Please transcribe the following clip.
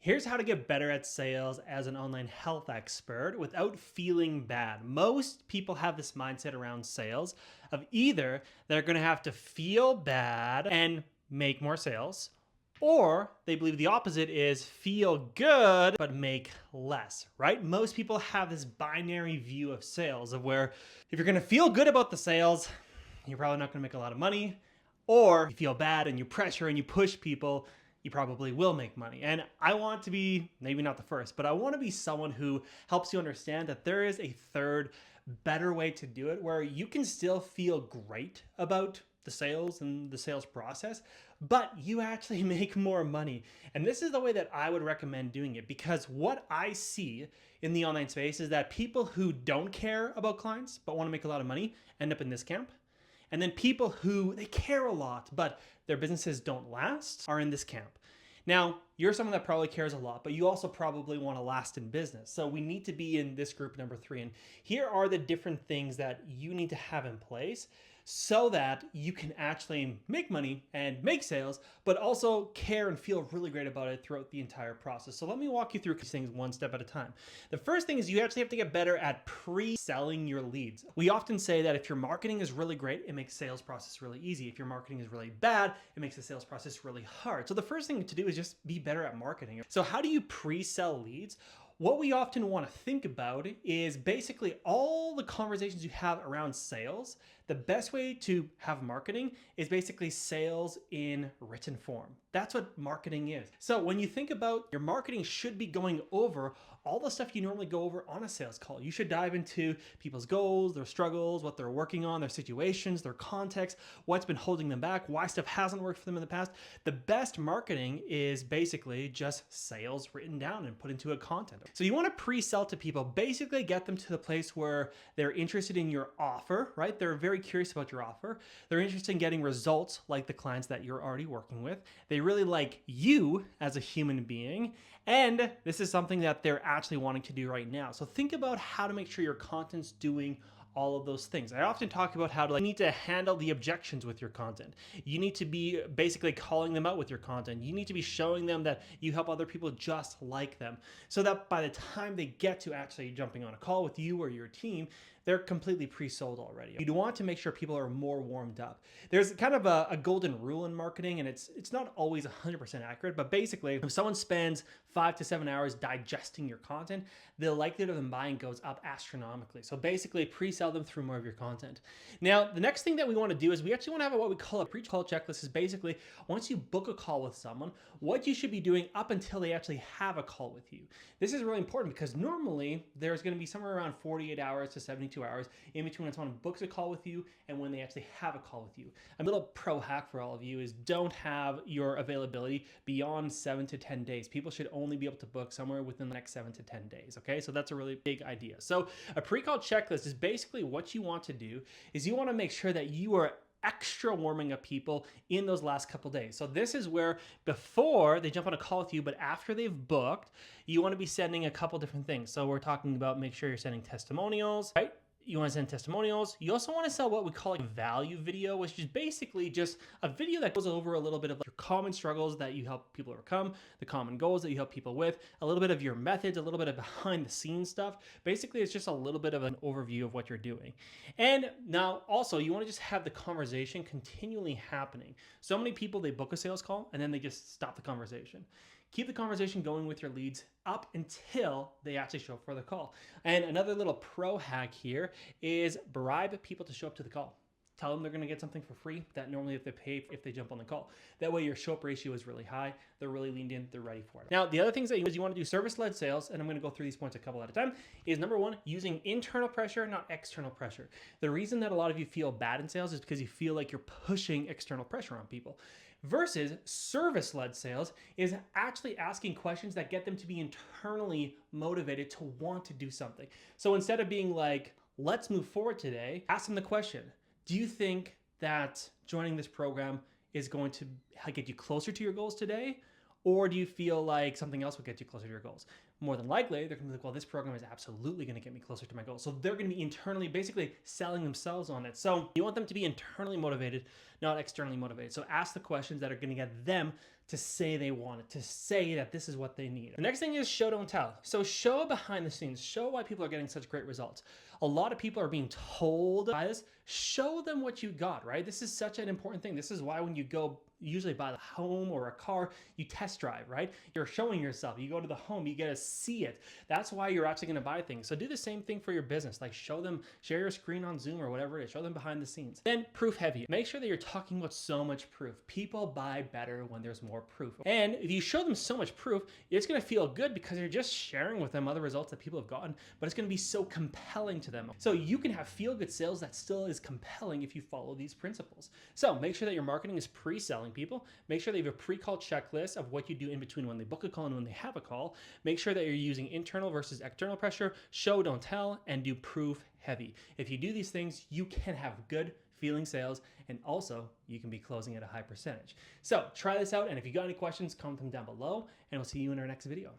Here's how to get better at sales as an online health expert without feeling bad. Most people have this mindset around sales of either they're going to have to feel bad and make more sales, or they believe the opposite is feel good but make less, right? Most people have this binary view of sales of where if you're going to feel good about the sales, you're probably not going to make a lot of money, or you feel bad and you pressure and you push people, you probably will make money. And I want to be, maybe not the first, but I want to be someone who helps you understand that there is a third, better way to do it where you can still feel great about the sales and the sales process, but you actually make more money. And this is the way that I would recommend doing it, because what I see in the online space is that people who don't care about clients but want to make a lot of money end up in this camp. And then people who they care a lot, but their businesses don't last are in this camp. Now, you're someone that probably cares a lot, but you also probably want to last in business. So we need to be in this group number 3. And here are the different things that you need to have in place so that you can actually make money and make sales, but also care and feel really great about it throughout the entire process. So let me walk you through these things one step at a time. The first thing is you actually have to get better at pre-selling your leads. We often say that if your marketing is really great, it makes the sales process really easy. If your marketing is really bad, it makes the sales process really hard. So the first thing to do is just be better at marketing. So how do you pre-sell leads? What we often want to think about is basically all the conversations you have around sales. The best way to have marketing is basically sales in written form. That's what marketing is. So when you think about your marketing should be going over all the stuff you normally go over on a sales call. You should dive into people's goals, their struggles, what they're working on, their situations, their context, what's been holding them back, why stuff hasn't worked for them in the past. The best marketing is basically just sales written down and put into a content. So you want to pre-sell to people, basically get them to the place where they're interested in your offer, right? They're very curious about your offer. They're interested in getting results like the clients that you're already working with. They really like you as a human being. And this is something that they're actually wanting to do right now. So think about how to make sure your content's doing all of those things. I often talk about how you need to handle the objections with your content. You need to be basically calling them out with your content. You need to be showing them that you help other people just like them, so that by the time they get to actually jumping on a call with you or your team, they're completely pre-sold already. You want to make sure people are more warmed up. There's kind of a golden rule in marketing, and it's not always 100% accurate, but basically if someone spends 5 to 7 hours digesting your content, the likelihood of them buying goes up astronomically. So basically pre-sell them through more of your content. Now, the next thing that we want to do is we actually want to have what we call a pre-call checklist. Is basically once you book a call with someone, what you should be doing up until they actually have a call with you. This is really important because normally there's going to be somewhere around 48 hours to 72 hours in between when someone books a call with you and when they actually have a call with you. A little pro hack for all of you is don't have your availability beyond 7 to 10 days. People should only be able to book somewhere within the next 7 to 10 days. Okay, so that's a really big idea. So a pre-call checklist is basically what you want to do is you want to make sure that you are extra warming up people in those last couple days. So this is where before they jump on a call with you, but after they've booked, you want to be sending a couple different things. So we're talking about make sure you're sending testimonials, right? You want to send testimonials. You also want to sell what we call a value video, which is basically just a video that goes over a little bit of your common struggles that you help people overcome, the common goals that you help people with, a little bit of your methods, a little bit of behind the scenes stuff. Basically, it's just a little bit of an overview of what you're doing. And now also you want to just have the conversation continually happening. So many people, they book a sales call and then they just stop the conversation. Keep the conversation going with your leads up until they actually show up for the call. And another little pro hack here is bribe people to show up to the call. Tell them they're going to get something for free that normally if they pay if they jump on the call. That way your show up ratio is really high. They're really leaned in. They're ready for it. Now, the other things that you want to do service-led sales, and I'm going to go through these points a couple at a time, is number one, using internal pressure, not external pressure. The reason that a lot of you feel bad in sales is because you feel like you're pushing external pressure on people. Versus service-led sales is actually asking questions that get them to be internally motivated to want to do something. So instead of being like, let's move forward today, ask them the question, do you think that joining this program is going to get you closer to your goals today? Or do you feel like something else will get you closer to your goals? More than likely, they're going to be like, well, this program is absolutely going to get me closer to my goals. So they're going to be internally basically selling themselves on it. So you want them to be internally motivated, not externally motivated. So ask the questions that are going to get them to say they want it, to say that this is what they need. The next thing is show, don't tell. So show behind the scenes, show why people are getting such great results. A lot of people are being told by this. Show them what you got, right? This is such an important thing. This is why when you go usually buy a home or a car, you test drive, right? You're showing yourself. You go to the home, you get to see it. That's why you're actually going to buy things. So do the same thing for your business. Like show them, share your screen on Zoom or whatever it is. Show them behind the scenes. Then proof heavy. Make sure that you're talking about so much proof. People buy better when there's more proof. And if you show them so much proof, it's going to feel good because you're just sharing with them other results that people have gotten, but it's going to be so compelling to them. So you can have feel-good sales that still is compelling if you follow these principles. So make sure that your marketing is pre-selling people. Make sure that you have a pre-call checklist of what you do in between when they book a call and when they have a call. Make sure that you're using internal versus external pressure, show, don't tell, and do proof heavy. If you do these things, you can have good feeling sales, and also you can be closing at a high percentage. So try this out, and if you got any questions, comment them down below, and we'll see you in our next video.